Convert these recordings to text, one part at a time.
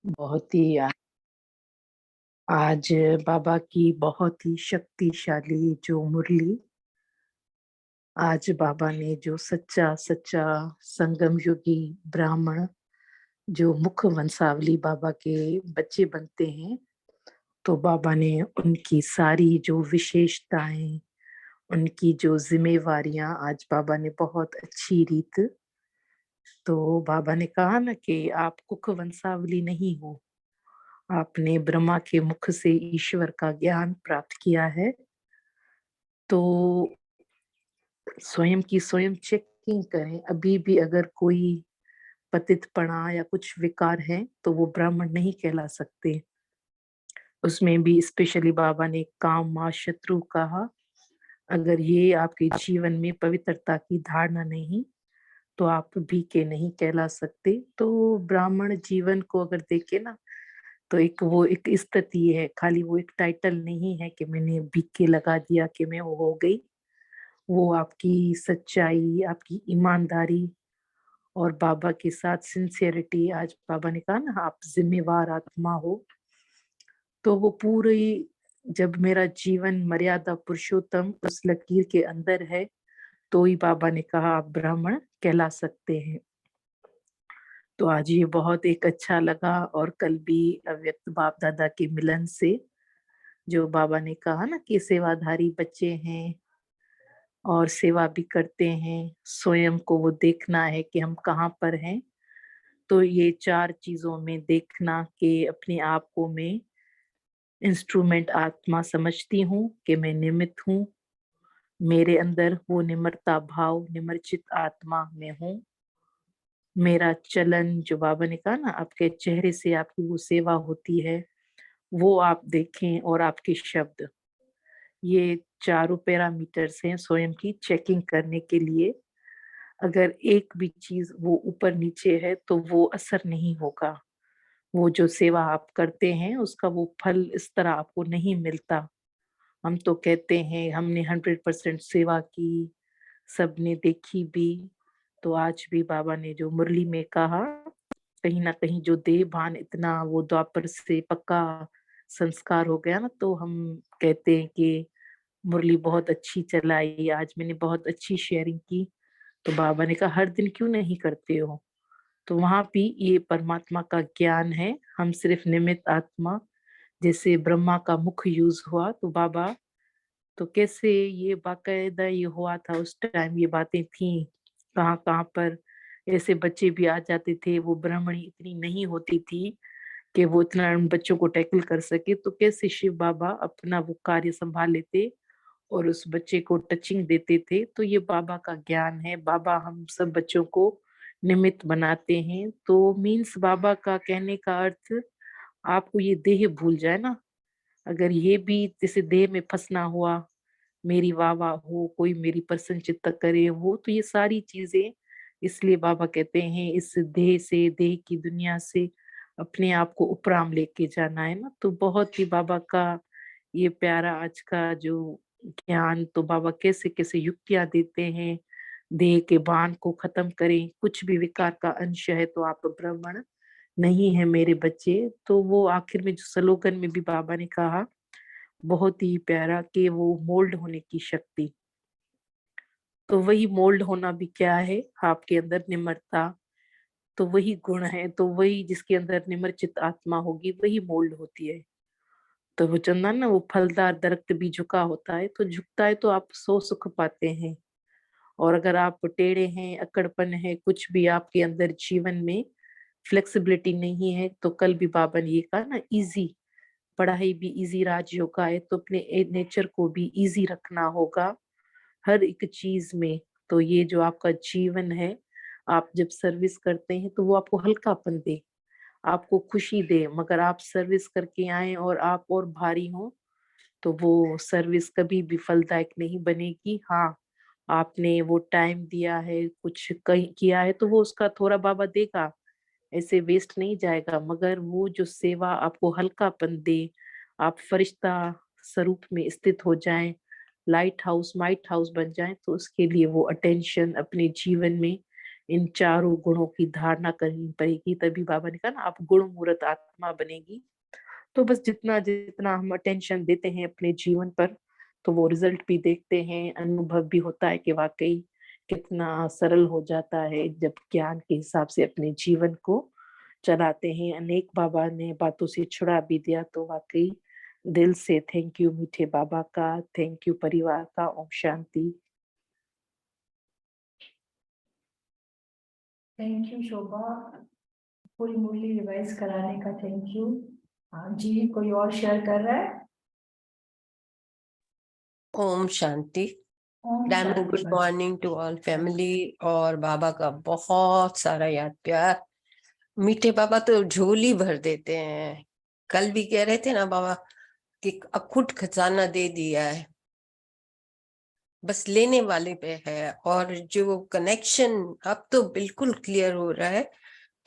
बहुत ही आज बाबा की बहुत ही शक्तिशाली जो मुरली, आज बाबा ने जो सच्चा सच्चा संगम युगी ब्राह्मण जो मुख वंशावली बाबा के बच्चे बनते हैं, तो बाबा ने उनकी सारी जो विशेषताएं, उनकी जो जिम्मेवारियां आज बाबा ने बहुत अच्छी रीत, तो बाबा ने कहा ना कि आप कुख वंशावली नहीं हो, आपने ब्रह्मा के मुख से ईश्वर का ज्ञान प्राप्त किया है। तो स्वयं की स्वयं चेकिंग करें, अभी भी अगर कोई पतितपना या कुछ विकार है तो वो ब्राह्मण नहीं कहला सकते। उसमें भी स्पेशली बाबा ने काम मां शत्रु कहा, अगर ये आपके जीवन में पवित्रता की धारणा नहीं तो आप भीखे नहीं कहला सकते। तो ब्राह्मण जीवन को अगर देखे ना, तो एक वो एक स्थिति है, खाली वो एक टाइटल नहीं है कि मैंने भीखे लगा दिया कि मैं वो हो गई। वो आपकी सच्चाई, आपकी ईमानदारी और बाबा के साथ सिंसियरिटी, आज बाबा ने कहा ना आप जिम्मेवार आत्मा हो, तो वो पूरी, जब मेरा जीवन मर्यादा पुरुषोत्तम उस लकीर के अंदर है, तो ही बाबा ने कहा आप ब्राह्मण कहला सकते हैं। तो आज ये बहुत एक अच्छा लगा, और कल भी अव्यक्त बाप दादा के मिलन से जो बाबा ने कहा ना कि सेवाधारी बच्चे हैं और सेवा भी करते हैं, स्वयं को वो देखना है कि हम कहाँ पर हैं। तो ये चार चीजों में देखना कि अपने आप को मैं इंस्ट्रूमेंट आत्मा समझती हूँ कि मैं निमित्त हूँ, मेरे अंदर वो निम्रता भाव निम्रचित आत्मा में हूँ। मेरा चलन, जो बाबा ने कहा ना आपके चेहरे से आपकी वो सेवा होती है, वो आप देखें, और आपके शब्द, ये चारों पैरामीटर्स हैं स्वयं की चेकिंग करने के लिए। अगर एक भी चीज वो ऊपर नीचे है तो वो असर नहीं होगा। वो जो सेवा आप करते हैं उसका वो फल इस तरह आपको नहीं मिलता। हम तो कहते हैं हमने 100% सेवा की, सबने देखी भी। तो आज भी बाबा ने जो मुरली में कहा, कहीं ना कहीं जो देह भान इतना वो द्वापर से पक्का संस्कार हो गया ना, तो हम कहते हैं कि मुरली बहुत अच्छी चलाई, आज मैंने बहुत अच्छी शेयरिंग की। तो बाबा ने कहा हर दिन क्यों नहीं करते हो। तो वहां भी ये परमात्मा का ज्ञान है, हम सिर्फ निमित्त आत्मा। जैसे ब्रह्मा का मुख यूज हुआ तो बाबा, तो कैसे ये बाकायदा ये हुआ था उस टाइम, ये बातें थी कहाँ कहाँ पर, ऐसे बच्चे भी आ जाते थे। वो ब्राह्मणी इतनी नहीं होती थी कि वो इतना उन बच्चों को टैकल कर सके, तो कैसे शिव बाबा अपना वो कार्य संभाल लेते और उस बच्चे को टचिंग देते थे। तो ये बाबा का ज्ञान है, बाबा हम सब बच्चों को निमित्त बनाते हैं। तो मीन्स बाबा का कहने का अर्थ, आपको ये देह भूल जाए ना, अगर ये भी जैसे देह में फंसना हुआ, मेरी वाह वाह हो, कोई मेरी प्रसन्नचित्त करे वो, तो ये सारी चीजें, इसलिए बाबा कहते हैं इस देह से, देह की दुनिया से अपने आप को उपराम लेके जाना है ना। तो बहुत ही बाबा का ये प्यारा आज का जो ज्ञान, तो बाबा कैसे कैसे युक्तियां देते हैं, देह के बांध को खत्म करें, कुछ भी विकार का अंश है तो आप ब्राह्मण नहीं है मेरे बच्चे। तो वो आखिर में जो स्लोगन में भी बाबा ने कहा, बहुत ही प्यारा, कि वो मोल्ड होने की शक्ति। तो वही मोल्ड होना भी क्या है, आपके अंदर निम्रता, तो वही गुण है। तो वही जिसके अंदर निम्रचित आत्मा होगी वही मोल्ड होती है। तो वो चंदन ना, वो फलदार दरख्त भी झुका होता है, तो झुकता है तो आप सो सुख पाते हैं। और अगर आप टेढ़े हैं, अकड़पन है, कुछ भी आपके अंदर जीवन में फ्लेक्सिबिलिटी नहीं है, तो कल भी बाबा ने ये कहा ना, इजी पढ़ाई भी इजी राजयोग का है, तो अपने नेचर को भी इजी रखना होगा हर एक चीज में। तो ये जो आपका जीवन है, आप जब सर्विस करते हैं तो वो आपको हल्कापन दे, आपको खुशी दे। मगर आप सर्विस करके आए और आप और भारी हो, तो वो सर्विस कभी भी फलदायक नहीं बनेगी। हाँ, आपने वो टाइम दिया है, कुछ कहीं किया है, तो वो उसका थोड़ा बाबा देगा, ऐसे वेस्ट नहीं जाएगा। मगर वो जो सेवा आपको हल्कापन दे, आप फरिश्ता स्वरूप में स्थित हो जाएं, लाइट हाउस माइट हाउस बन जाएं, तो उसके लिए वो अटेंशन अपने जीवन में इन चारों गुणों की धारणा करनी पड़ेगी, तभी बाबा ने कहा ना आप गुण मूर्त आत्मा बनेगी। तो बस जितना जितना हम अटेंशन देते हैं अपने जीवन पर, तो वो रिजल्ट भी देखते हैं, अनुभव भी होता है कि वाकई कितना सरल हो जाता है जब ज्ञान के हिसाब से अपने जीवन को चलाते हैं। अनेक बाबा ने बातों से छुड़ा भी दिया, तो वाकई दिल से थैंक यू मीठे बाबा का, थैंक यू परिवार का। ओम शांति। थैंक यू शोभा, पूरी मुरली रिवाइज कराने का थैंक यू। हाँ जी, कोई और शेयर कर रहा है? ओम शांति। ओम डायमंड शांति। Good morning to all family, और बाबा का बहुत सारा याद प्यार। मीठे बाबा तो झोली भर देते हैं। कल भी कह रहे थे ना बाबा कि अखुट खजाना दे दिया है, बस लेने वाले पे है। और जो कनेक्शन अब तो बिल्कुल क्लियर हो रहा है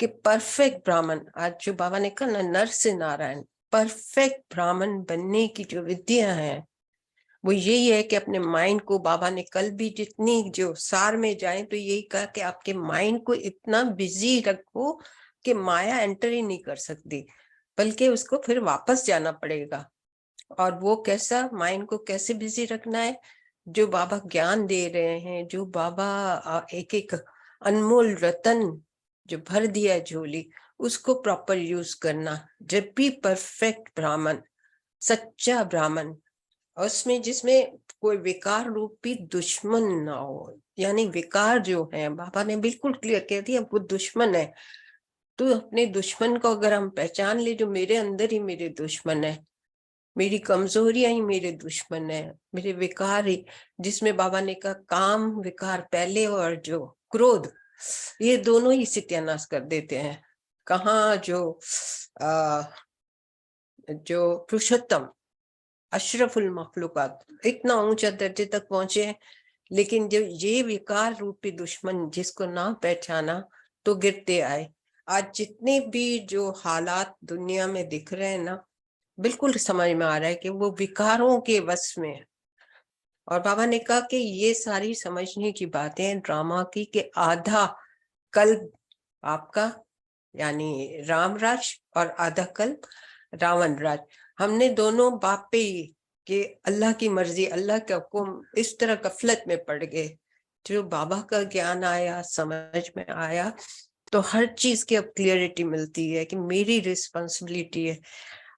कि परफेक्ट ब्राह्मण, आज जो बाबा ने कहा ना नर से नारायण, परफेक्ट ब्राह्मण बनने की जो विद्या है वो यही है कि अपने माइंड को, बाबा ने कल भी जितनी जो सार में जाए तो यही कहा कि आपके माइंड को इतना बिजी रखो कि माया एंटर ही नहीं कर सकती, बल्कि उसको फिर वापस जाना पड़ेगा। और वो कैसा, माइंड को कैसे बिजी रखना है? जो बाबा ज्ञान दे रहे हैं, जो बाबा एक एक अनमोल रतन जो भर दिया है झोली, उसको प्रॉपर यूज करना। जब भी परफेक्ट ब्राह्मण, सच्चा ब्राह्मण, उसमें जिसमें कोई विकार रूपी दुश्मन ना हो, यानी विकार जो है बाबा ने बिल्कुल क्लियर कह दिया वो दुश्मन है। तो अपने दुश्मन को अगर हम पहचान ले, जो मेरे अंदर ही मेरे दुश्मन है, मेरी कमजोरियां ही मेरे दुश्मन है, मेरे विकार ही, जिसमें बाबा ने कहा काम विकार पहले और जो क्रोध, ये दोनों ही सत्यानाश कर देते हैं। कहाँ जो पुरुषोत्तम अशरफुल मखलूकात इतना ऊंचा दर्जे तक पहुंचे हैं, लेकिन जो ये विकार रूपी दुश्मन जिसको ना पहचाना तो गिरते आए। आज जितने भी जो हालात दुनिया में दिख रहे हैं ना, बिल्कुल समझ में आ रहा है कि वो विकारों के वश में है। और बाबा ने कहा कि ये सारी समझने की बातें ड्रामा की कि आधा कल्प आपका यानी राम राज और आधा कल्प रावण राज, हमने दोनों बाप पे ही कि अल्लाह की मर्जी, अल्लाह का हुक्म, इस तरह गफलत में पड़ गए। जो बाबा का ज्ञान आया, समझ में आया, तो हर चीज की अब क्लियरिटी मिलती है कि मेरी रिस्पॉन्सिबिलिटी है।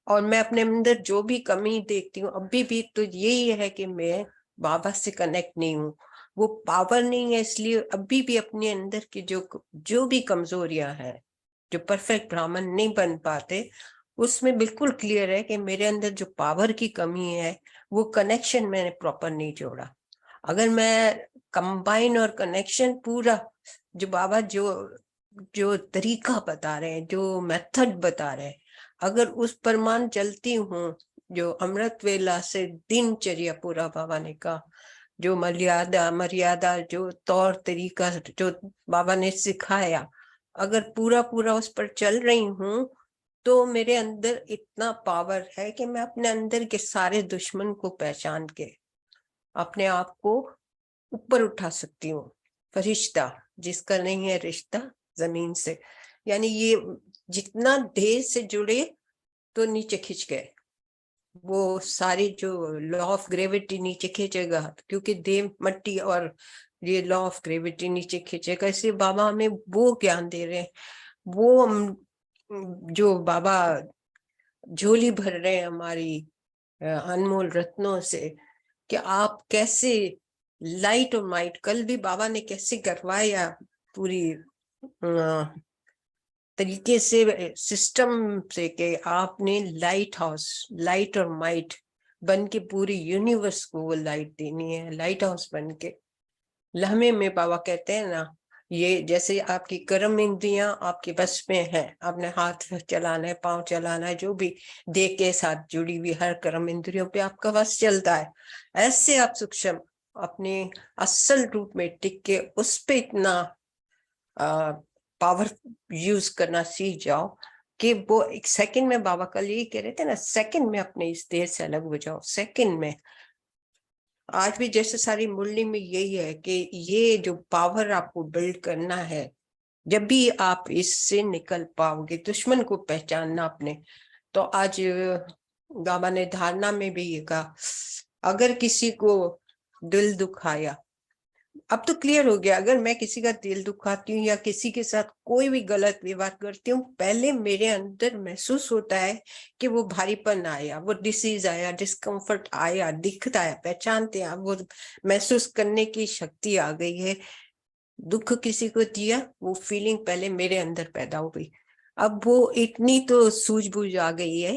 और मैं अपने अंदर जो भी कमी देखती हूँ अभी भी, तो यही है कि मैं बाबा से कनेक्ट नहीं हूँ। वो पावर नहीं है, इसलिए अभी भी अपने अंदर की जो भी कमजोरियां हैं, जो परफेक्ट ब्राह्मण नहीं बन पाते, उसमें बिल्कुल क्लियर है कि मेरे अंदर जो पावर की कमी है, वो कनेक्शन मैंने प्रॉपर नहीं जोड़ा। अगर मैं कंबाइन और कनेक्शन पूरा, जो बाबा जो जो तरीका बता रहे हैं, जो मेथड बता रहे हैं, अगर उस पर मान चलती हूँ, जो अमृत वेला से दिनचर्या पूरा बाबा ने कहा, जो मर्यादा जो तौर तरीका जो बाबा ने सिखाया, अगर पूरा पूरा उस पर चल रही हूँ, तो मेरे अंदर इतना पावर है कि मैं अपने अंदर के सारे दुश्मन को पहचान के अपने आप को ऊपर उठा सकती हूँ। फरिश्ता जिसका नहीं है रिश्ता जमीन से, यानी ये जितना देह से जुड़े तो नीचे खिंच गए, वो सारी जो लॉ ऑफ ग्रेविटी नीचे खींचेगा, क्योंकि देह मट्टी और ये लॉ ऑफ ग्रेविटी नीचे खींचेगा। इसलिए बाबा हमें वो ज्ञान दे रहे हैं, वो हम जो बाबा झोली भर रहे हैं हमारी अनमोल रत्नों से, कि आप कैसे लाइट और माइट, कल भी बाबा ने कैसे करवाया पूरी तरीके से सिस्टम से, कि आपने लाइट हाउस, लाइट और माइट बन के पूरी यूनिवर्स को वो लाइट देनी है, लाइट हाउस बन के। लम्हे में बाबा कहते हैं ना, ये जैसे आपकी कर्म इंद्रियां आपके बस में है, आपने हाथ चलाना है, पांव चलाना है, जो भी देह के साथ जुड़ी हुई हर कर्म इंद्रियों पे आपका बस चलता है। ऐसे आप सूक्ष्म अपने असल रूप में टिक के उस पे इतना पावर यूज करना सीख जाओ कि वो एक सेकंड में, बाबा कल यही कह रहे थे ना, सेकंड में अपने इस देह से अलग हो जाओ, सेकंड में। आज भी जैसे सारी मुरली में यही है कि ये जो पावर आपको बिल्ड करना है, जब भी आप इससे निकल पाओगे, दुश्मन को पहचानना अपने। तो आज बाबा ने धारणा में भी ये कहा, अगर किसी को दिल दुखाया, अब तो क्लियर हो गया, अगर मैं किसी का दिल दुखाती हूँ या किसी के साथ कोई भी गलत व्यवहार करती हूँ, पहले मेरे अंदर महसूस होता है कि वो भारीपन आया, वो डिसीज आया, डिस्कम्फर्ट आया, दिखता है, पहचानते हैं, वो महसूस करने की शक्ति आ गई है। दुख किसी को दिया, वो फीलिंग पहले मेरे अंदर पैदा हो गई। अब वो इतनी तो सूझबूझ आ गई है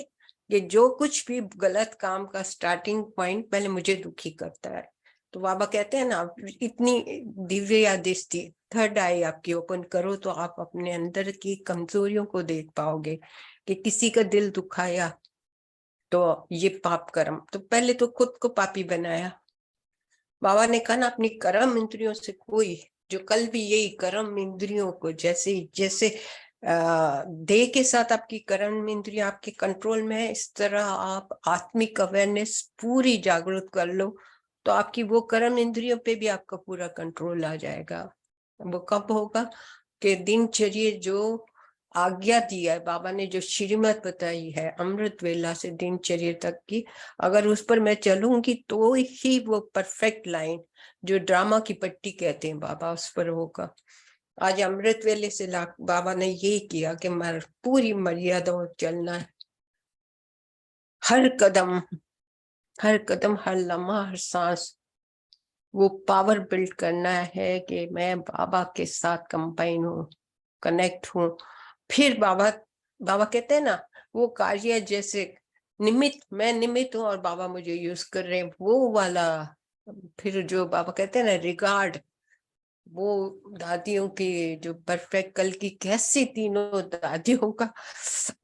कि जो कुछ भी गलत काम का स्टार्टिंग पॉइंट पहले मुझे दुखी करता है। तो बाबा कहते हैं ना, इतनी दिव्य या दृष्टि, थर्ड आई आपकी ओपन करो तो आप अपने अंदर की कमजोरियों को देख पाओगे कि किसी का दिल दुखाया तो ये पाप कर्म, तो पहले तो खुद को पापी बनाया। बाबा ने कहा ना, अपनी कर्म इंद्रियों से कोई, जो कल भी यही कर्म इंद्रियों को जैसे जैसे देह के साथ आपकी कर्म इंद्रियां आपके कंट्रोल में है, इस तरह आप आत्मिक अवेयरनेस पूरी जागरूक कर लो तो आपकी वो कर्म इंद्रियों पे भी आपका पूरा कंट्रोल आ जाएगा। वो कब होगा कि दिनचर्या जो आज्ञा दिया है बाबा ने, जो श्रीमत बताई है अमृत वेला से दिनचर्या तक की, अगर उस पर मैं चलूंगी तो ही वो परफेक्ट लाइन, जो ड्रामा की पट्टी कहते हैं बाबा, उस पर होगा। आज अमृत वेले से बाबा ने ये किया कि पूरी मर्यादा चलना है, हर कदम हर लम्हा हर सांस वो पावर बिल्ड करना है कि मैं बाबा के साथ कंबाइन हूँ, कनेक्ट हूँ। फिर बाबा कहते हैं ना, वो कार्य जैसे निमित्त, मैं निमित्त हूँ और बाबा मुझे यूज कर रहे हैं, वो वाला। फिर जो बाबा कहते हैं ना रिगार्ड, वो दादियों की जो परफेक्ट, कल की कैसी तीनों दादियों का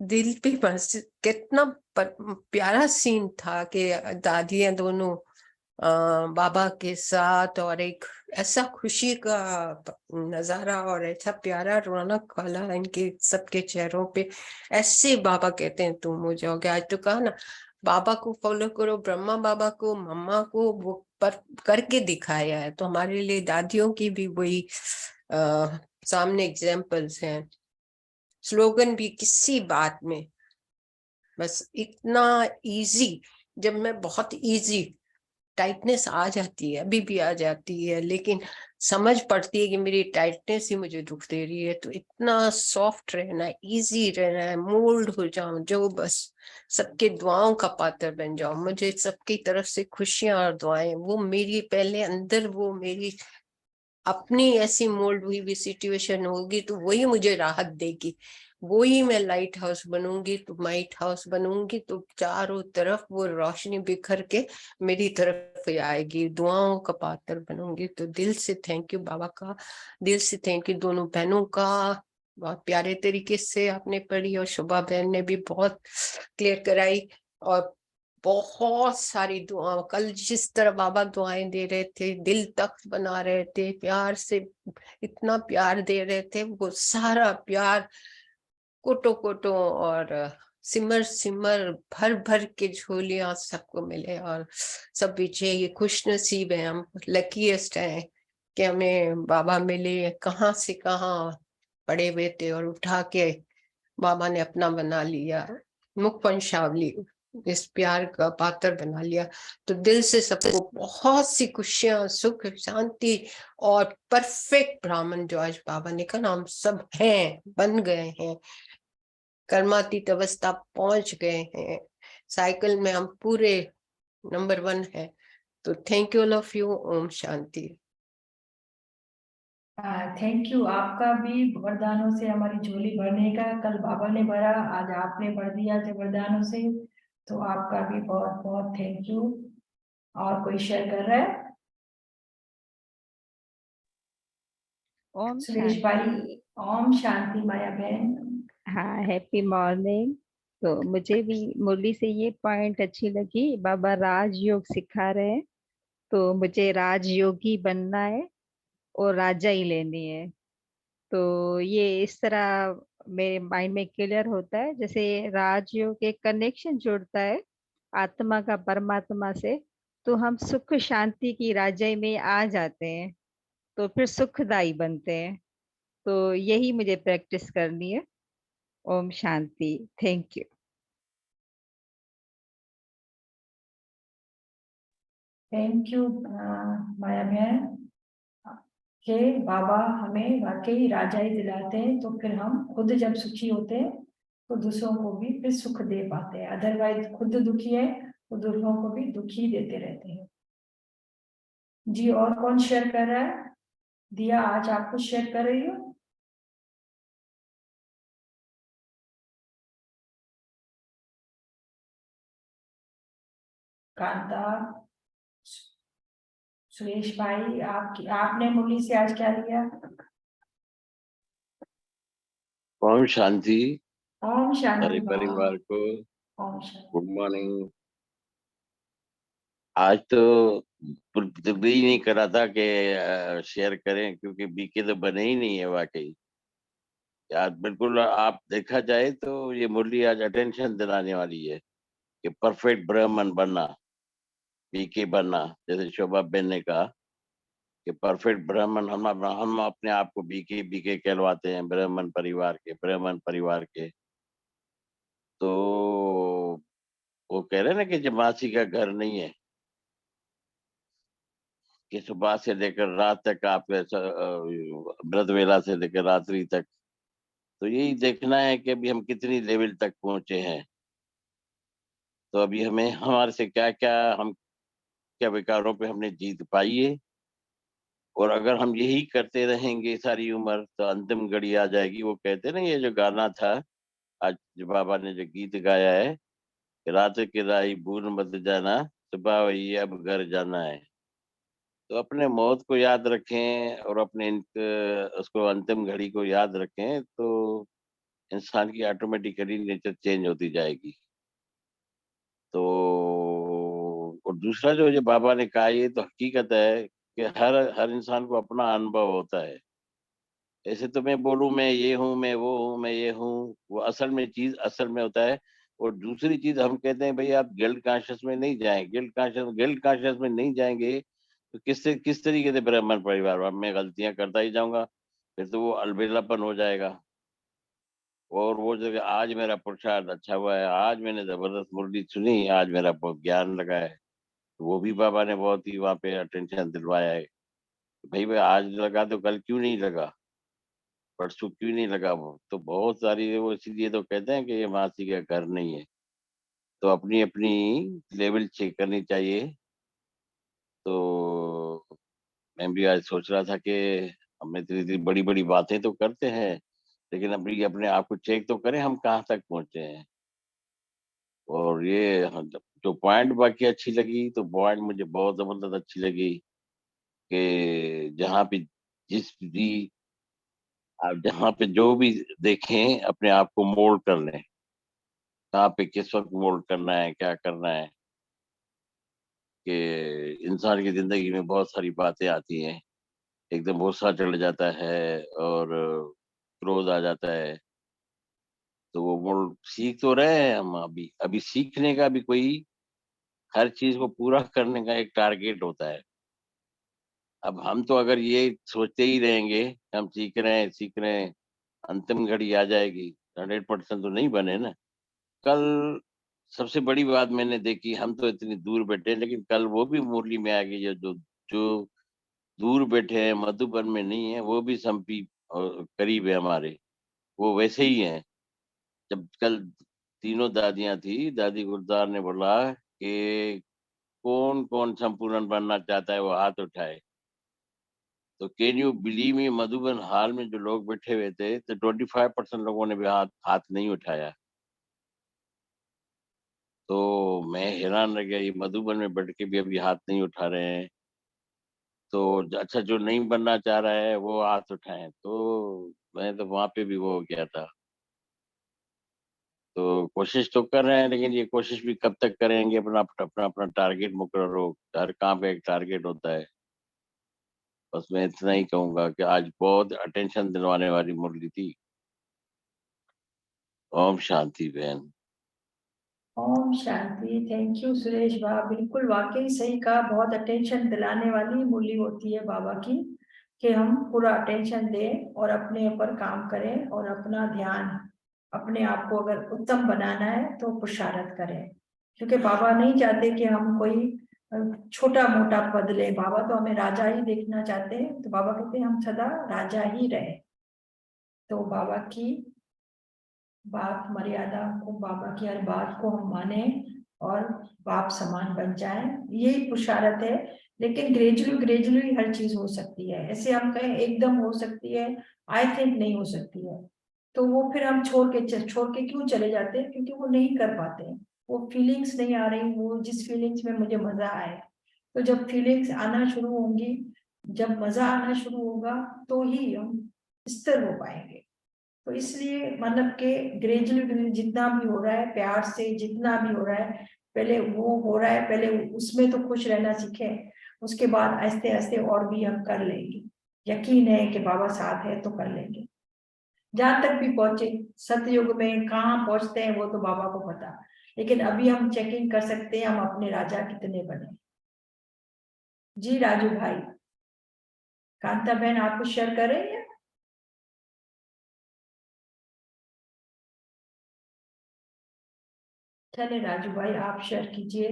दिल पे कितना प्यारा सीन था कि दादियां दोनों बाबा के साथ, और एक ऐसा खुशी का नजारा और ऐसा प्यारा रौनक वाला इनके सबके चेहरों पे। ऐसे बाबा कहते हैं तुम हो जाओगे। आज तो कहा ना, बाबा को फॉलो करो, ब्रह्मा बाबा को, मम्मा को, वो पर करके दिखाया है। तो हमारे लिए दादियों की भी वही सामने एग्जाम्पल्स हैं। स्लोगन भी किसी बात में बस इतना इजी, जब मैं बहुत इजी, टाइटनेस आ जाती है, अभी भी आ जाती है, लेकिन समझ पड़ती है कि मेरी टाइटनेस ही मुझे दुख दे रही है, तो इतना सॉफ्ट रहना, इजी रहना है, मोल्ड हो जाऊं, जो बस सबके दुआओं का पात्र बन जाऊं, मुझे सबकी तरफ से खुशियां और दुआएं, वो मेरी पहले अंदर, वो मेरी अपनी ऐसी मोल्ड हुई भी सिचुएशन होगी तो वही मुझे राहत देगी। वही मैं लाइट हाउस बनूंगी, तो लाइट हाउस बनूंगी तो चारों तरफ वो रोशनी बिखर के मेरी तरफ आएगी, दुआओं का पात्र बनूंगी। तो दिल से थैंक यू बाबा का, दिल से थैंक यू दोनों बहनों का, बहुत प्यारे तरीके से आपने पढ़ी, और शोभा बहन ने भी बहुत क्लियर कराई, और बहुत सारी दुआ, कल जिस तरह बाबा दुआएं दे रहे थे, दिल तख्त बना रहे थे, प्यार से इतना प्यार दे रहे थे, वो सारा प्यार कोटो कोटो और सिमर सिमर भर भर के झोलियां सबको मिले। और सब पीछे ये खुश नसीब है, हम लकीएस्ट है कि हमें बाबा मिले, कहाँ से कहाँ पड़े हुए थे और उठा के बाबा ने अपना बना लिया, मुख पंचावली, इस प्यार का पात्र बना लिया। तो दिल से सबको बहुत सी खुशियां, सुख, शांति और परफेक्ट ब्राह्मण, जो आज बाबा ने कहा हम सब हैं, बन गए हैं, कर्मातीत अवस्था पहुंच गए हैं, साइकिल में हम पूरे नंबर 1 है। तो thank you all of you. Om Shanti. Thank you, आपका भी वरदानों से हमारी झोली भरने का, कल बाबा ने भरा, आज आपने भर दिया थे वरदानों से, तो आपका भी बहुत बहुत थैंक यू। और कोई शेयर कर रहा है? ओम सुरेश शांति। भाई। ओम शांति माया बहन। हाँ, हैप्पी मॉर्निंग। तो मुझे भी मुरली से ये पॉइंट अच्छी लगी, बाबा राजयोग सिखा रहे हैं, तो मुझे राजयोगी बनना है और राजा ही लेनी है। तो ये इस तरह मेरे माइंड में क्लियर होता है, जैसे राजयोग एक कनेक्शन जोड़ता है आत्मा का परमात्मा से। तो हम सुख शांति की राजय में आ जाते हैं, तो फिर सुखदाई बनते हैं। तो यही मुझे प्रैक्टिस करनी है। ओम शांति। Thank you. Thank you Maya बहन के बाबा हमें वाकई राजाई दिलाते हैं, तो फिर हम खुद जब सुखी होते हैं तो दूसरों को भी फिर सुख दे पाते हैं। अदरवाइज खुद दुखी है तो दूसरों को भी दुखी देते रहते हैं। जी, और कौन शेयर कर रहा है? दिया, आज आप कुछ शेयर कर रही हो? कांता, सुरेश भाई, आपने मुरली से आज क्या लिया? ओम शांति। ओम शांति सारे बाबा। परिवार को ओम शांति। Good morning. आज तो दिल ही नहीं करा था कि शेयर करें, क्योंकि बीके तो बने ही नहीं है वाकई। यार बिल्कुल, आप देखा जाए तो ये मुरली आज अटेंशन दिलाने वाली है कि परफेक्ट ब्राह्मण बनना, बीके बनना। जैसे शोभा बेन ने कहा कि परफेक्ट ब्राह्मण, हम अपने आप को बीके बीके कहलवाते हैं, ब्राह्मण परिवार के। तो वो कह रहे हैं ना कि जमासी का घर नहीं है, कि सुबह से लेकर रात तक आपके व्रत वेला से लेकर रात्रि तक। तो यही देखना है कि अभी हम कितनी लेवल तक पहुंचे हैं। तो अभी हमें हमारे से क्या क्या, हम क्या विकारों पे हमने जीत पाई है। और अगर हम यही करते रहेंगे सारी उम्र तो अंतिम घड़ी आ जाएगी। वो कहते हैं ना, ये जो गाना था आज जो बाबा ने जो गीत गाया है कि रात की राही भूल मत जाना, सुबह वही अब घर जाना है। तो अपने मौत को याद रखें और अपने उसको अंतिम घड़ी को याद रखें, तो इंसान की ऑटोमेटिकली नेचर चेंज होती जाएगी। तो और दूसरा जो बाबा ने कहा, ये तो हकीकत है कि हर हर इंसान को अपना अनुभव होता है। ऐसे तो मैं बोलूं मैं ये हूँ, मैं वो हूँ, मैं ये हूँ, वो असल में होता है। और दूसरी चीज हम कहते हैं भाई आप गिल्ट कॉन्शियस में नहीं जाएं, गिल्ट कॉन्शियस में नहीं जाएंगे तो किस तरीके से ब्राह्मण परिवार मैं गलतियां करता ही जाऊंगा, फिर तो वो अलबेलापन हो जाएगा। और वो जगह आज मेरा पुरुषार्थ अच्छा हुआ है, आज मैंने जबरदस्त मुरली सुनी, आज मेरा बहुत ज्ञान लगा है, तो वो भी बाबा ने बहुत ही वहाँ पे अटेंशन दिलवाया है। भाई आज लगा तो कल क्यों नहीं लगा, परसों क्यों नहीं लगा। वो तो बहुत सारी, वो इसीलिए तो कहते हैं कि ये मासी का घर नहीं है। तो अपनी अपनी लेवल चेक करनी चाहिए। तो मैं भी आज सोच रहा था कि हम इतनी इतनी बड़ी बड़ी बातें तो करते हैं, लेकिन अभी अपने आप को चेक तो करें हम कहाँ तक पहुंचे हैं। और ये जो पॉइंट बाकी अच्छी लगी, तो पॉइंट मुझे बहुत जबरदस्त अच्छी लगी कि जहाँ पे जिस भी आप जहाँ पे जो भी देखें अपने आप को मोल्ड कर लें, कहाँ पे किस वक्त मोल्ड करना है, क्या करना है। कि इंसान की जिंदगी में बहुत सारी बातें आती हैं, एकदम गुस्सा चढ़ जाता है और क्रोध आ जाता है। तो वो मोल्ड सीख तो रहे हैं हम, अभी अभी सीखने का भी कोई, हर चीज को पूरा करने का एक टारगेट होता है। अब हम तो अगर ये सोचते ही रहेंगे हम सीख रहे हैं, अंतिम घड़ी आ जाएगी, 100% तो नहीं बने ना। कल सबसे बड़ी बात मैंने देखी, हम तो इतनी दूर बैठे हैं, लेकिन कल वो भी मुरली में आ गई है, जो जो दूर बैठे हैं मधुबन में नहीं है, वो भी संपी और करीब है हमारे, वो वैसे ही हैं। जब कल तीनों दादियां थी, दादी गुलजार ने बोला कि कौन कौन संपूर्ण बनना चाहता है वो हाथ उठाए। तो can you believe me, Madhuban hall में जो लोग बैठे हुए थे तो 25% लोगों ने भी हाथ हाथ नहीं उठाया। तो मैं हैरान रह गया, ये मधुबन में बैठ के भी अभी हाथ नहीं उठा रहे हैं। तो अच्छा, जो नहीं बनना चाह रहा है वो हाथ उठाए। तो मैं तो वहां पे भी वो हो गया था। तो कोशिश तो कर रहे हैं, लेकिन ये कोशिश भी कब तक करेंगे, अपना अपना अपना टारगेट मुकर्रर हो, हर काम पे एक टारगेट होता है। बस मैं इतना ही कहूंगा कि आज बहुत अटेंशन दिलवाने वाली मुरली थी। ओम शांति बहन। ओम शांति। थैंक यू सुरेश बाबा, बिल्कुल वाकई सही कहा। बहुत अटेंशन दिलाने वाली मूली होती है बाबा की, कि हम पूरा अटेंशन दें और अपने ऊपर काम करें और अपना ध्यान, अपने आप को अगर उत्तम बनाना है तो पुरुषार्थ करें। क्योंकि बाबा नहीं चाहते कि हम कोई छोटा मोटा पद ले, बाबा तो हमें राजा ही देखना चाहते हैं। तो बाबा कहते हैं हम सदा राजा ही रहे। तो बाबा की बात, मर्यादा को, बाबा की हर बात को हम माने और बाप समान बन जाए, यही पुरुषार्थ है। लेकिन ग्रेजुअली ग्रेजुअली हर चीज हो सकती है। ऐसे हम कहें एकदम हो सकती है, आई थिंक नहीं हो सकती है। तो वो फिर हम छोड़ के क्यों चले जाते हैं? क्योंकि वो नहीं कर पाते, वो फीलिंग्स नहीं आ रही, वो जिस फीलिंग्स में मुझे मजा आए। तो जब फीलिंग्स आना शुरू होंगी, जब मजा आना शुरू होगा, तो ही हम स्थिर हो पाएंगे। तो इसलिए मतलब के ग्रेजुअली जितना भी हो रहा है, प्यार से जितना भी हो रहा है, पहले वो हो रहा है, पहले उसमें तो खुश रहना सीखें। उसके बाद आहिस्ते आहिस्ते और भी हम कर लेंगे। यकीन है कि बाबा साथ है तो कर लेंगे। जहां तक भी पहुंचे सतयुग में, कहाँ पहुंचते हैं वो तो बाबा को पता। लेकिन अभी हम चेकिंग कर सकते हैं हम अपने राजा कितने बने। जी राजू भाई, कांता बहन आप कुछ शेयर कर रही हैं? चले राजू भाई आप शेयर कीजिए।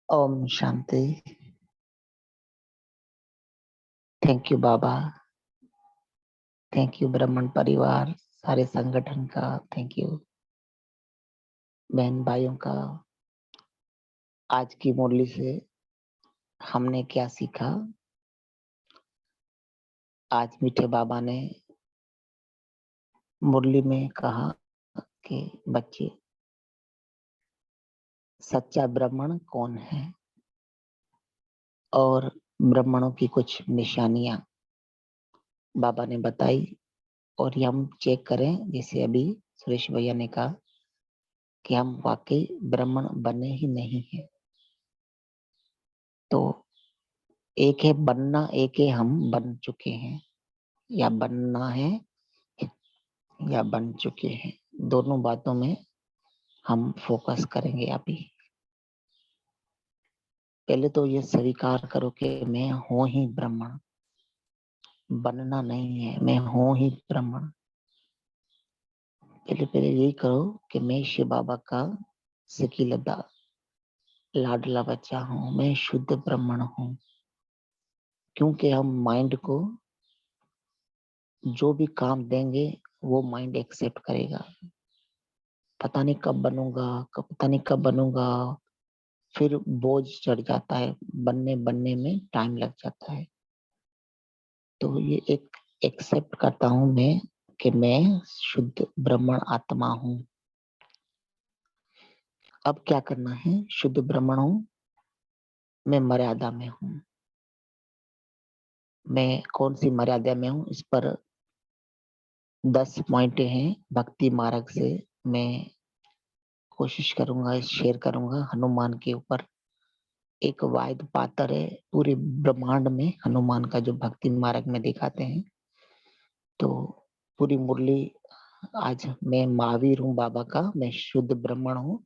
ओम शांति। थैंक यू बाबा, थैंक यू ब्राह्मण परिवार, सारे संगठन का थैंक यू, बहन भाइयों का। आज की मुरली से हमने क्या सीखा? आज मीठे बाबा ने मुरली में कहा कि बच्चे, सच्चा ब्राह्मण कौन है और ब्राह्मणों की कुछ निशानियां बाबा ने बताई। और ये हम चेक करें, जैसे अभी सुरेश भैया ने कहा कि हम वाकई ब्राह्मण बने ही नहीं है। तो एक है बनना, एक है हम बन चुके हैं, या बनना है या बन चुके हैं। दोनों बातों में हम फोकस करेंगे अभी। पहले तो ये स्वीकार करो कि मैं हूं ही ब्राह्मण, बनना नहीं है, मैं हूं ही ब्राह्मण। पहले पहले यही करो कि मैं शिव बाबा का सकीलदा लाडला बच्चा हूं, मैं शुद्ध ब्राह्मण हूं। क्योंकि हम माइंड को जो भी काम देंगे वो माइंड एक्सेप्ट करेगा। पता नहीं कब बनूंगा, पता नहीं कब बनूंगा, फिर बोझ चढ़ जाता है, बनने में टाइम लग जाता है। तो ये एक एक्सेप्ट करता हूं मैं कि मैं शुद्ध ब्राह्मण आत्मा हूं। अब क्या करना है? शुद्ध ब्राह्मण हूं, मैं मर्यादा में हूं। मैं कौन सी मर्यादा में हूं? इस पर 10 पॉइंट हैं भक्ति मार्ग से। मैं कोशिश करूंगा, शेयर करूंगा। हनुमान के ऊपर एक वायद पात्र है पूरे ब्रह्मांड में, हनुमान का जो भक्ति मार्ग में दिखाते हैं। तो पूरी मुरली आज मैं महावीर हूँ बाबा का, मैं शुद्ध ब्राह्मण हूँ।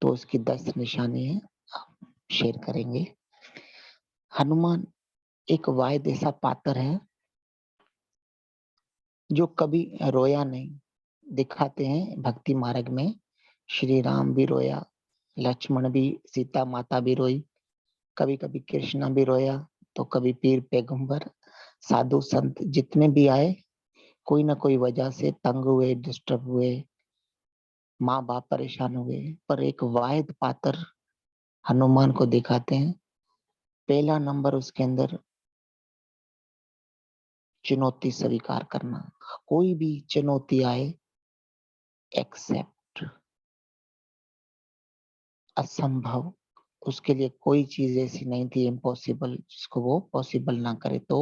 तो उसकी 10 निशानी है, शेयर करेंगे। हनुमान एक वायद ऐसा पात्र है जो कभी रोया नहीं। दिखाते हैं भक्ति मार्ग में, श्री राम भी रोया, लक्ष्मण भी, सीता माता भी रोई, कभी कभी कृष्णा भी रोया, तो कभी पीर पैगंबर, साधु संत जितने भी आए, कोई ना कोई वजह से तंग हुए, डिस्टर्ब हुए, माँ बाप परेशान हुए। पर एक वाहिद पात्र हनुमान को दिखाते हैं। पहला नंबर उसके अंदर चुनौती स्वीकार करना। कोई भी चुनौती आए एक्सेप्ट। असंभव, उसके लिए कोई चीज ऐसी नहीं थी इम्पॉसिबल जिसको वो पॉसिबल ना करे। तो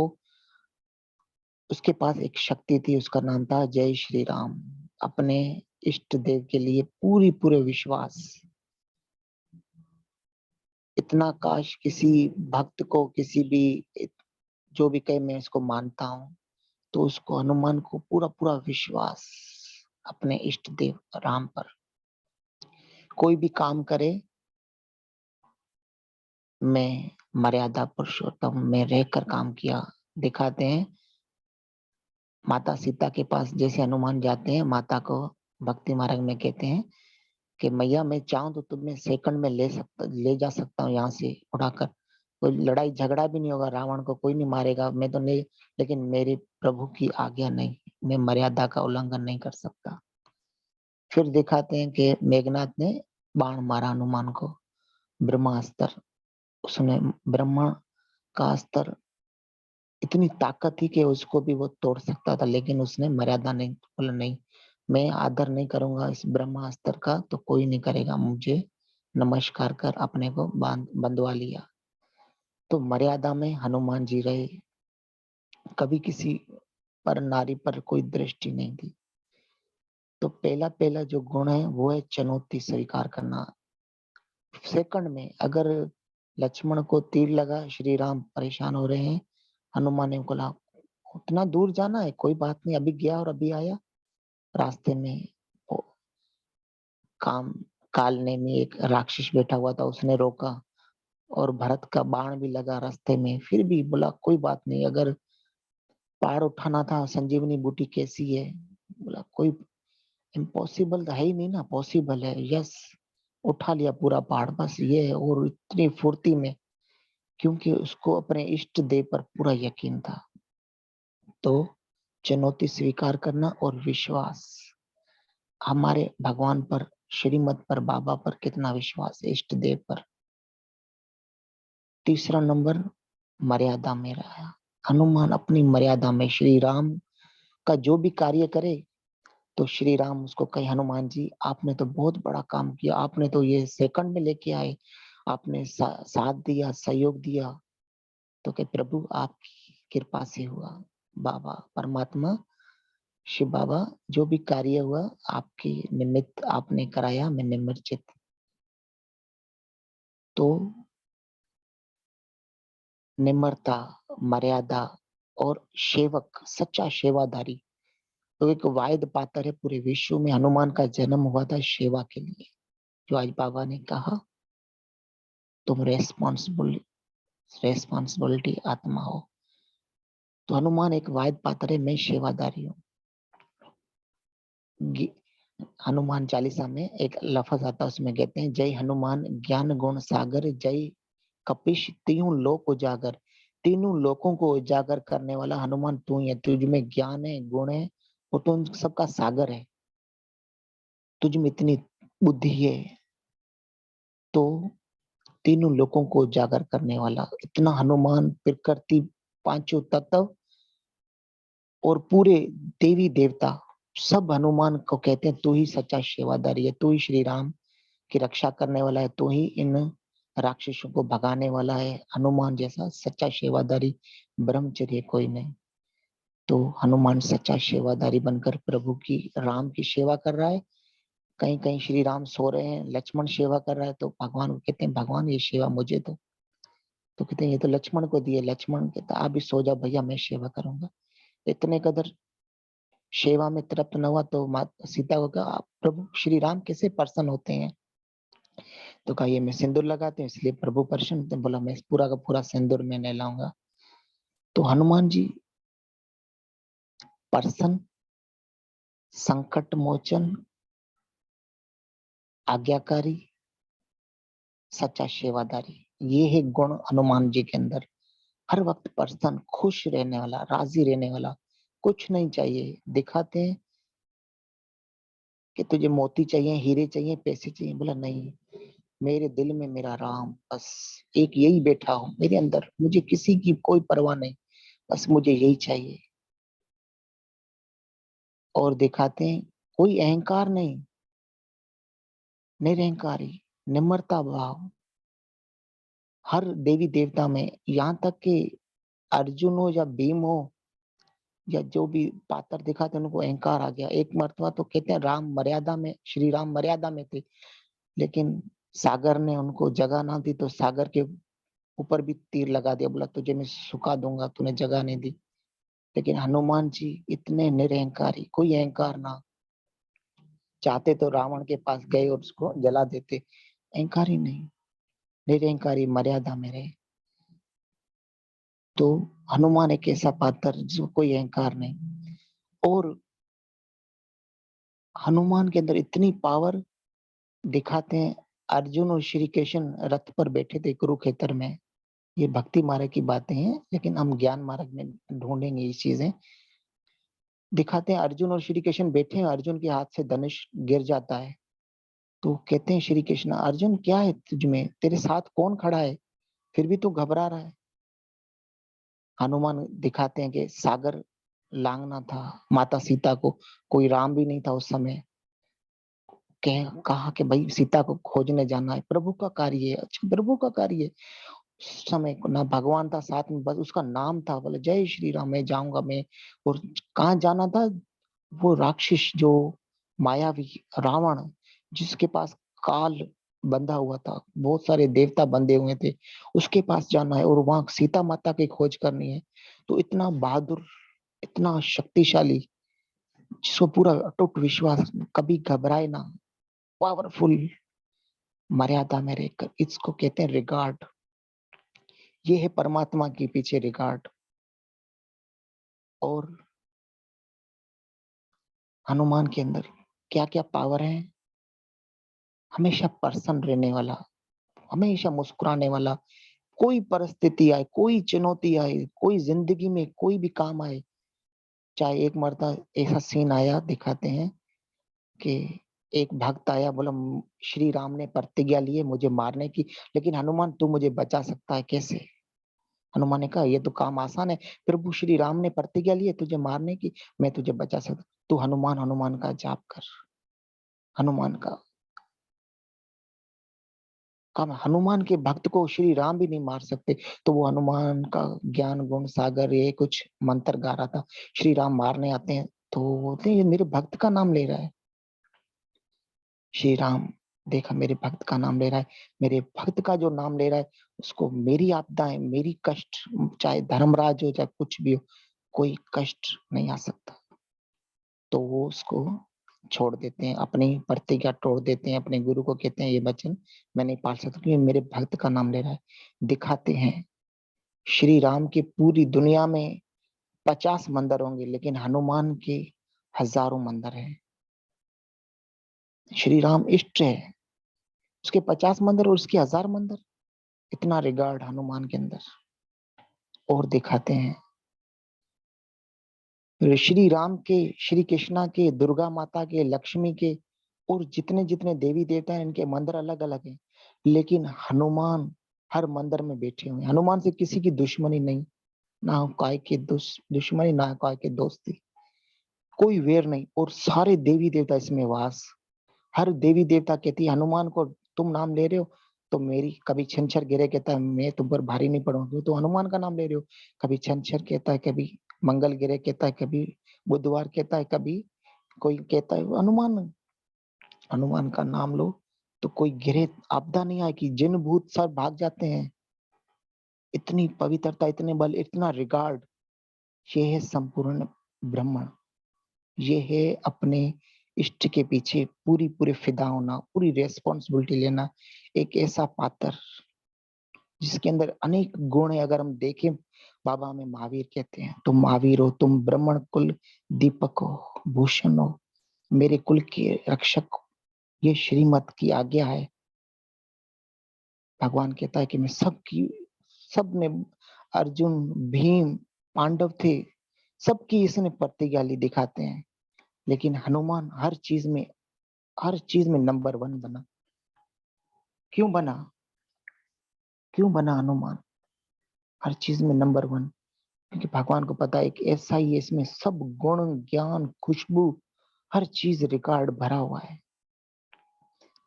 उसके पास एक शक्ति थी, उसका नाम था जय श्री राम। अपने इष्ट देव के लिए पूरे विश्वास। इतना काश किसी भक्त को, किसी भी जो भी कहे मैं इसको मानता हूँ, तो उसको हनुमान को पूरा पूरा विश्वास अपने इष्ट देव राम पर। कोई भी काम करे, मैं मर्यादा पुरुषोत्तम में रहकर काम किया। दिखाते हैं माता सीता के पास जैसे हनुमान जाते हैं, माता को भक्ति मार्ग में कहते हैं कि मैया मैं चाहूं तो तुम्हें सेकंड में ले जा सकता हूँ यहाँ से उड़ाकर। कोई लड़ाई झगड़ा भी नहीं होगा, रावण को कोई नहीं मारेगा, मैं तो नहीं, लेकिन मेरे प्रभु की आज्ञा नहीं, मैं मर्यादा का उल्लंघन नहीं कर सकता। फिर दिखाते हैं कि मेघनाथ ने बाण मारा हनुमान को, ब्रह्मास्त्र। उसने ब्रह्मा का अस्त्र इतनी ताकत थी कि उसको भी वो तोड़ सकता था, लेकिन उसने मर्यादा नहीं, बोला नहीं, मैं आदर नहीं करूंगा इस ब्रह्मास्त्र का, तो कोई नहीं करेगा। मुझे नमस्कार कर अपने को बंधवा लिया। तो मर्यादा में हनुमान जी रहे, कभी किसी पर नारी पर कोई दृष्टि नहीं थी। तो पहला पहला जो गुण है वो है चुनौती स्वीकार करना। सेकंड में अगर लक्ष्मण को तीर लगा, श्री राम परेशान हो रहे हैं, हनुमान ने बोला उतना दूर जाना है, कोई बात नहीं, अभी गया और अभी आया। रास्ते में कालने में एक राक्षस बैठा हुआ था, उसने रोका और भरत का बाण भी लगा रास्ते में, फिर भी बोला कोई बात नहीं, अगर पहाड़ उठाना था, संजीवनी बूटी कैसी है, बोला कोई इम्पॉसिबल है ही नहीं ना, पॉसिबल है, यस, उठा लिया पूरा पहाड़, बस ये है। और इतनी फुर्ती में, क्योंकि उसको अपने इष्ट देव पर पूरा यकीन था। तो चुनौती स्वीकार करना और विश्वास, हमारे भगवान पर, श्रीमत पर, बाबा पर कितना विश्वास है, इष्ट देव पर। तीसरा नंबर मर्यादा में रहा। हनुमान अपनी मर्यादा में, श्री राम का जो भी कार्य करे तो श्री राम उसको कहे हनुमान जी आपने तो बहुत बड़ा काम किया, आपने तो ये सेकंड में लेके आए, आपने साथ दिया, सहयोग दिया। तो कहे प्रभु आपकी कृपा से हुआ, बाबा परमात्मा शिव बाबा जो भी कार्य हुआ आपके निमित्त आपने कराया, मैं निमज्जित। तो निम्रता, मर्यादा और सेवक, सच्चा सेवादारी, तो एक वायद पात्र है पूरे विश्व में। हनुमान का जन्म हुआ था सेवा के लिए, जो आज बाबा ने कहा तुम रेस्पॉन्सिबिलिटी आत्मा हो। तो हनुमान एक वायद पात्र है, मैं सेवादारी हूँ। हनुमान चालीसा में एक लफ्ज आता है, उसमें कहते हैं जय हनुमान ज्ञान गुण सागर, जय कपीश तीनों लोक उजागर। तीनों लोकों को उजागर करने वाला हनुमान तू ही है। तुझ में ज्ञान है, गुण है, और तुम सबका सागर है, तुझ में इतनी बुद्धि है, तो तीनों लोकों को उजागर करने वाला इतना हनुमान, प्रकृति, पांचों तत्व और पूरे देवी देवता सब हनुमान को कहते हैं तू ही सच्चा सेवादारी है, तू ही श्री राम की रक्षा करने वाला है, तू ही इन राक्षसों को भगाने वाला है। हनुमान जैसा सच्चा सेवादारी ब्रह्मचर्य कोई नहीं। तो हनुमान सच्चा सेवादारी बनकर प्रभु की, राम की सेवा कर रहा है। कहीं कहीं श्री राम सो रहे हैं, लक्ष्मण सेवा कर रहा है, तो भगवान को कहते हैं भगवान ये सेवा मुझे दो। तो कहते हैं ये तो लक्ष्मण को दिए। लक्ष्मण कहता आप भी सो जाओ भैया, मैं सेवा करूंगा। इतने कदर सेवा में तृप्त न हुआ तो माता सीता को कहा प्रभु श्री राम कैसे प्रसन्न होते हैं, तो कहा ये मैं सिंदूर लगाते हैं इसलिए प्रभु प्रसन्न होते हैं। बोला मैं पूरा का पूरा सिंदूर में नहीं लाऊंगा। तो हनुमान जी प्रसन्न, संकट मोचन, आज्ञाकारी, सच्चा सेवादारी, ये है गुण हनुमान जी के अंदर। हर वक्त प्रसन्न, खुश रहने वाला, राजी रहने वाला, कुछ नहीं चाहिए। दिखाते हैं कि तुझे मोती चाहिए, हीरे चाहिए, पैसे चाहिए, बोला नहीं, मेरे दिल में मेरा राम बस एक यही बैठा हो मेरे अंदर, मुझे किसी की कोई परवाह नहीं, बस मुझे यही चाहिए। और दिखाते हैं कोई अहंकार नहीं, निरहंकारी, निम्रता भाव हर देवी देवता में, यहाँ तक कि अर्जुन हो या भीम हो या जो भी पात्र दिखाते उनको अहंकार आ गया। एक मर्तबा तो कहते हैं राम मर्यादा में, श्री राम मर्यादा में थे, लेकिन सागर ने उनको जगह ना दी तो सागर के ऊपर भी तीर लगा दिया, बोला तुझे मैं सुखा दूंगा, तूने जगह नहीं दी। लेकिन हनुमान जी इतने निरहंकारी, कोई अहंकार ना, चाहते तो रावण के पास गए और उसको जला देते, अहंकारी नहीं, निरहंकारी मर्यादा में रहे। तो हनुमान एक ऐसा पात्र जो कोई अहंकार नहीं, और हनुमान के अंदर इतनी पावर दिखाते हैं। अर्जुन और श्री कृष्ण रथ पर बैठे थे कुरुक्षेत्र में, ये भक्ति मार्ग की बातें हैं, लेकिन हम ज्ञान मार्ग में ढूंढेंगे ये चीजें। दिखाते हैं अर्जुन और श्री कृष्ण बैठे हैं, अर्जुन के हाथ से धनुष गिर जाता है, तो कहते हैं श्री कृष्ण, अर्जुन क्या है तुझ में, तेरे साथ कौन खड़ा है, फिर भी तू घबरा रहा है। हनुमान दिखाते हैं कि सागर लांघना था माता सीता को, कोई राम भी नहीं था उस समय, कहा कि भाई सीता को खोजने जाना है, प्रभु का कार्य है। अच्छा, प्रभु का कार्य है। उस समय ना भगवान था साथ में, बस उसका नाम था, बोले जय श्री राम, मैं जाऊंगा मैं। और कहाँ जाना था, वो राक्षस जो मायावी रावण, जिसके पास काल बंधा हुआ था, बहुत सारे देवता बंधे हुए थे, उसके पास जाना है और वहां सीता माता की खोज करनी है। तो इतना बहादुर, इतना शक्तिशाली, जिसको पूरा अटूट विश्वास, कभी घबराए ना, पावरफुल, मर्यादा में रहकर, इसको कहते हैं रिगार्ड। ये है परमात्मा के पीछे रिगार्ड। और हनुमान के अंदर क्या क्या पावर है, हमेशा पर्सन रहने वाला, हमेशा मुस्कुराने वाला, कोई परिस्थिति आए, कोई चुनौती आए, कोई जिंदगी में कोई भी काम आए, चाहे एक मर्दा ऐसा सीन आया, दिखाते हैं कि एक भक्त आया, बोला श्री राम ने प्रतिज्ञा ली है मुझे मारने की, लेकिन हनुमान तू मुझे बचा सकता है कैसे। हनुमान ने कहा ये तो काम आसान है, प्रभु श्री राम ने प्रतिज्ञा ली है तुझे मारने की, मैं तुझे बचा सकता, तू हनुमान हनुमान का जाप कर। हनुमान का काम, हनुमान के भक्त को श्री राम भी नहीं मार सकते, तो वो हनुमान का ज्ञान गुण सागर ये कुछ मंत्र गा रहा था। श्री राम मारने आते हैं तो बोलते हैं ये मेरे भक्त का नाम ले रहा है। श्री राम देखा मेरे भक्त का नाम ले रहा है, मेरे भक्त का जो नाम ले रहा है उसको मेरी आपदाएं, मेरी कष्ट, चाहे धर्मराज हो चाहे कुछ भी हो, कोई कष्ट नहीं आ सकता। तो वो उसको छोड़ देते हैं, अपनी प्रतिज्ञा तोड़ देते हैं, अपने गुरु को कहते हैं ये वचन मैं नहीं पाल सकता क्योंकि मेरे भक्त का नाम ले रहा है। दिखाते हैं श्री राम की पूरी दुनिया में 50 मंदिर होंगे, लेकिन हनुमान के हजारों मंदिर हैं। श्री राम इष्ट है, उसके 50 मंदिर और उसके 1000 मंदिर, इतना रिगार्ड हनुमान के अंदर। और दिखाते हैं श्री राम के, श्री कृष्णा के, दुर्गा माता के, लक्ष्मी के, और जितने जितने देवी देवता हैं इनके मंदिर अलग अलग हैं, लेकिन हनुमान हर मंदिर में बैठे हुए हैं। हनुमान से किसी की दुश्मनी नहीं, ना काय के दुश्मनी, ना काय के दोस्ती, कोई वेर नहीं, और सारे देवी देवता इसमें वास। हर देवी देवता कहती है हनुमान को तुम नाम ले रहे हो तो मेरी, कभी छंछर गिरे कहता है मैं तुम पर भारी नहीं पड़ूंगी, तो हनुमान का नाम ले रहे हो। कभी छंछर कहता है, कभी मंगल गिरे कहता है, कभी बुधवार कहता है, कभी कोई कहता है हनुमान, हनुमान का नाम लो तो कोई गिरे आपदा नहीं आएगी, जिन भूत सब भाग जाते हैं। इतनी पवित्रता, इतने बल, इतना रिगार्ड, ये है संपूर्ण ब्राह्मण। ये है अपने इष्ट के पीछे पूरी पूरी फिदा होना, पूरी रेस्पॉन्सिबिलिटी लेना, एक ऐसा पात्र जिसके अंदर अनेक गुण है। अगर हम देखें, बाबा हमें महावीर कहते हैं, तुम महावीर हो, तुम ब्राह्मण कुल दीपक हो, भूषण हो, मेरे कुल के रक्षक हो, ये श्रीमत की आज्ञा है। भगवान कहता है कि मैं सबकी, सब में, अर्जुन, भीम, पांडव थे, सबकी इसने प्रतिज्ञा ली, दिखाते हैं। लेकिन हनुमान हर चीज में, हर चीज में नंबर 1 बना। क्यों बना, क्यों बना हनुमान हर चीज में नंबर 1? क्योंकि भगवान को पता है कि ऐसा ही है, इसमें सब गुण, ज्ञान, खुशबू, हर चीज रिकॉर्ड भरा हुआ है।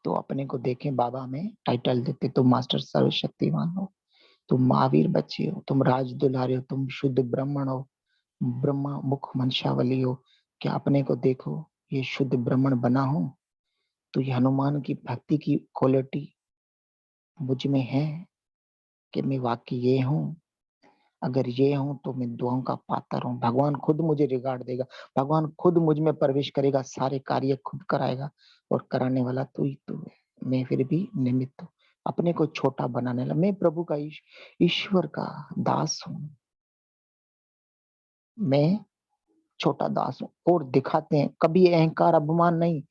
तो अपने को देखें, बाबा में टाइटल देते, तुम मास्टर सर्वशक्तिमान हो, तुम महावीर बच्चे हो, तुम राज दुलारे हो, तुम शुद्ध ब्राह्मण हो, ब्रह्मा मुख मंशावली हो। क्या अपने को देखो, ये शुद्ध ब्राह्मण बना हो तो ये हनुमान की भक्ति की क्वालिटी मुझ में है। कि मैं वाकई ये हूँ, अगर ये हूँ तो मैं दुआओं का पात्र हूँ। भगवान खुद मुझे रिगार्ड देगा, भगवान खुद मुझ में प्रवेश करेगा, सारे कार्य खुद कराएगा और कराने वाला तू ही तू है। मैं फिर भी निमित्त हूँ, अपने को छोटा बनाने लगा। मैं प्रभु का ईश्वर का दास हूँ, मैं छोटा दास हूँ। और दिखाते हैं कभी अहंकार अभिमान नहीं,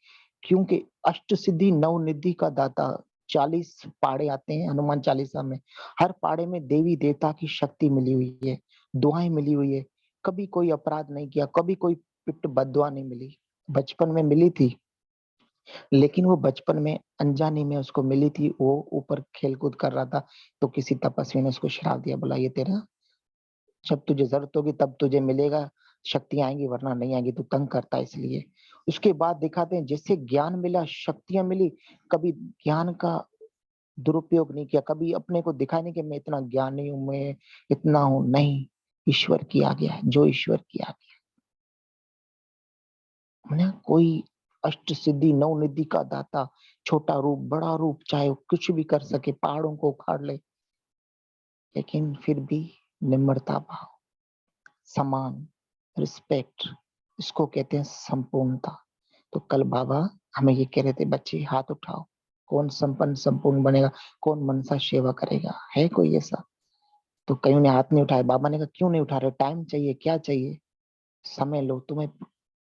क्योंकि अष्ट सिद्धि नव निधि का दाता 40 पाड़े आते हैं हनुमान चालीसा में। हर पाड़े में देवी देवता की शक्ति मिली हुई है, दुआएं मिली हुई है। कभी कोई अपराध नहीं किया, कभी कोई पिट बददुआ नहीं मिली। बचपन में मिली थी, लेकिन वो बचपन में अनजाने में उसको मिली थी। वो ऊपर खेल कूद कर रहा था तो किसी तपस्वी ने उसको श्राप दिया, बोला ये तेरा जब तुझे जरूरत होगी तब तुझे मिलेगा, शक्तियां आएंगी वरना नहीं आएंगी, तू तंग करता है इसलिए। उसके बाद दिखाते हैं जैसे ज्ञान मिला, शक्तियां मिली, कभी ज्ञान का दुरुपयोग नहीं किया, कभी अपने को दिखाया नहीं कि मैं इतना ज्ञानी हूं, मैं इतना हूं। नहीं, ईश्वर किया गया है जो ईश्वर किया गया है। कोई अष्ट सिद्धि नव निधि का दाता, छोटा रूप बड़ा रूप, चाहे वो कुछ भी कर सके, पहाड़ों को उखाड़ ले, लेकिन फिर भी निम्रता भाव, समान, रिस्पेक्ट, इसको कहते हैं संपूर्णता। तो कल बाबा हमें ये कह रहे थे, बच्चे हाथ उठाओ, कौन संपन्न संपूर्ण बनेगा, कौन मनसा सेवा करेगा, है कोई ऐसा? तो कईयों ने हाथ नहीं उठाया। बाबा ने कहा क्यों नहीं उठा रहे, टाइम चाहिए, क्या चाहिए, समय लो। तुम्हें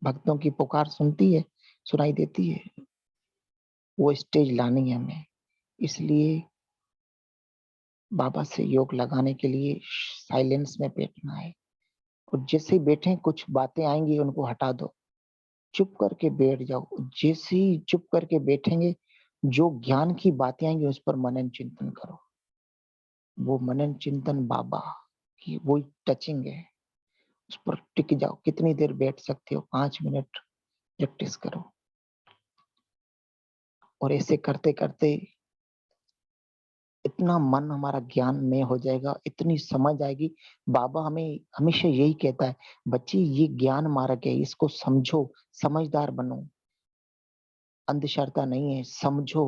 भक्तों की पुकार सुनती है, सुनाई देती है, वो स्टेज लानी है हमें। इसलिए बाबा से योग लगाने के लिए साइलेंस में बैठना है। और जैसे ही बैठे कुछ बातें आएंगी उनको हटा दो, चुप करके बैठ जाओ। जैसे ही चुप करके बैठेंगे, जो ज्ञान की बातें आएंगी उस पर मनन चिंतन करो। वो मनन चिंतन बाबा की वो टचिंग है, उस पर टिक जाओ। कितनी देर बैठ सकते हो, 5 मिनट प्रैक्टिस करो। और ऐसे करते करते इतना मन हमारा ज्ञान में हो जाएगा, इतनी समझ आएगी। बाबा हमें हमेशा यही कहता है, बच्चे ये ज्ञान मार्ग है, इसको समझो, समझदार बनो, अंधश्रद्धा नहीं है, समझो।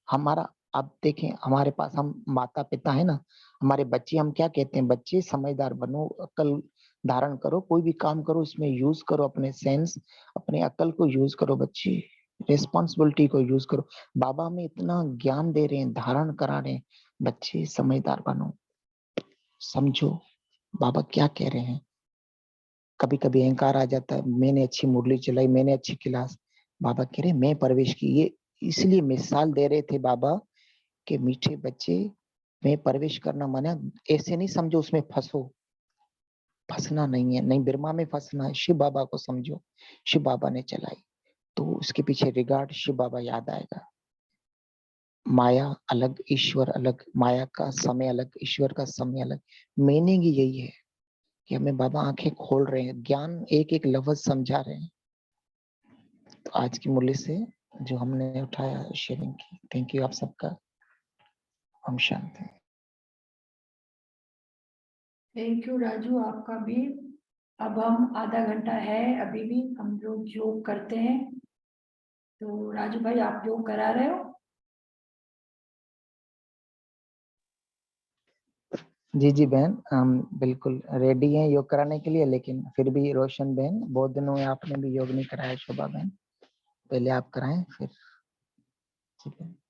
हमारा आप देखें, हमारे पास हम माता पिता है ना, हमारे बच्चे, हम क्या कहते हैं, बच्चे समझदार बनो, अकल धारण करो, कोई भी काम करो इसमें यूज करो अपने सेंस, अपने अकल को यूज करो, बच्चे रिस्पॉन्सिबिलिटी को यूज करो। बाबा हमें इतना ज्ञान दे रहे हैं, धारण करा रहे हैं, बच्चे समझदार बनो, समझो बाबा क्या कह रहे हैं। कभी कभी अहंकार आ जाता है, मैंने अच्छी मुरली चलाई, मैंने अच्छी क्लास, बाबा कह रहे मैं प्रवेश की। ये इसलिए मिसाल दे रहे थे बाबा कि मीठे बच्चे में प्रवेश करना माना, ऐसे नहीं समझो उसमें फंसो, फंसना नहीं है, नहीं ब्रह्मा में फंसना है। शिव बाबा को समझो, शिव बाबा ने चलाई तो उसके पीछे रिगार्ड शिव बाबा याद आएगा। माया अलग, ईश्वर अलग, माया का समय अलग, ईश्वर का समय अलग। मीनिंग यही है कि हमें बाबा आंखें खोल रहे हैं, ज्ञान एक एक लफ्ज समझा रहे हैं। तो आज की मुरली से जो हमने उठाया शेयरिंग की, थैंक यू आप सबका। हम शांति। थैंक यू राजू, आपका भी। अब हम आधा घंटा है अभी भी हम लोग योग करते हैं। तो राजू भाई आप योग करा रहे हो? जी जी बहन, हम बिल्कुल रेडी हैं योग कराने के लिए, लेकिन फिर भी रोशन बहन, बहुत दिनों में आपने भी योग नहीं कराया, शोभा बहन, पहले आप कराएं फिर। ठीक है।